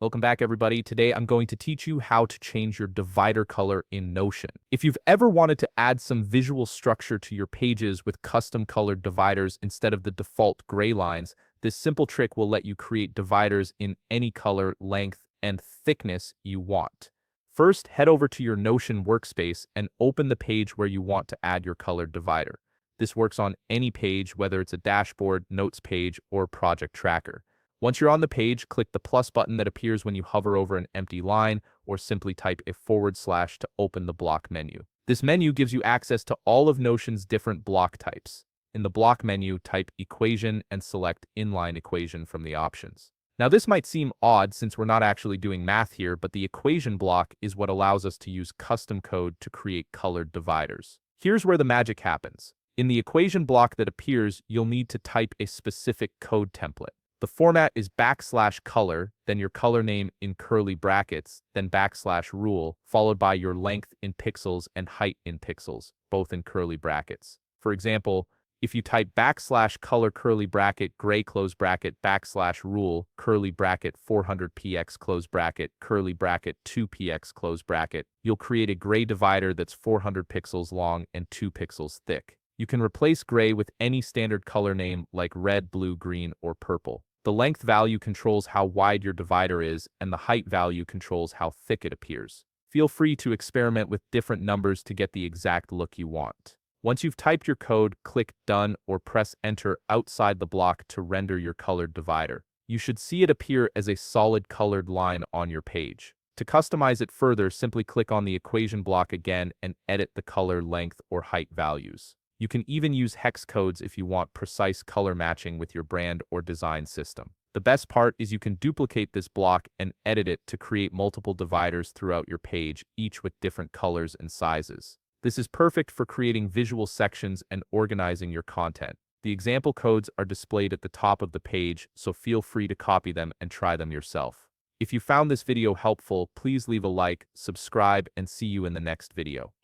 Welcome back, everybody. Today, I'm going to teach you how to change your divider color in Notion. If you've ever wanted to add some visual structure to your pages with custom colored dividers instead of the default gray lines, this simple trick will let you create dividers in any color, length, and thickness you want. First, head over to your Notion workspace and open the page where you want to add your colored divider. This works on any page, whether it's a dashboard, notes page, or project tracker. Once you're on the page, click the plus button that appears when you hover over an empty line, or simply type a / to open the block menu. This menu gives you access to all of Notion's different block types. In the block menu, type equation and select inline equation from the options. Now this might seem odd since we're not actually doing math here, but the equation block is what allows us to use custom code to create colored dividers. Here's where the magic happens. In the equation block that appears, you'll need to type a specific code template. The format is \color, then your color name in curly brackets, then \rule, followed by your length in pixels and height in pixels, both in curly brackets. For example, if you type \color curly bracket gray close bracket \rule curly bracket 400px close bracket curly bracket 2px close bracket, you'll create a gray divider that's 400 pixels long and 2 pixels thick. You can replace gray with any standard color name like red, blue, green, or purple. The length value controls how wide your divider is, and the height value controls how thick it appears. Feel free to experiment with different numbers to get the exact look you want. Once you've typed your code, click Done or press Enter outside the block to render your colored divider. You should see it appear as a solid colored line on your page. To customize it further, simply click on the equation block again and edit the color, length, or height values. You can even use hex codes if you want precise color matching with your brand or design system. The best part is you can duplicate this block and edit it to create multiple dividers throughout your page, each with different colors and sizes. This is perfect for creating visual sections and organizing your content. The example codes are displayed at the top of the page, so feel free to copy them and try them yourself. If you found this video helpful, please leave a like, subscribe, and see you in the next video.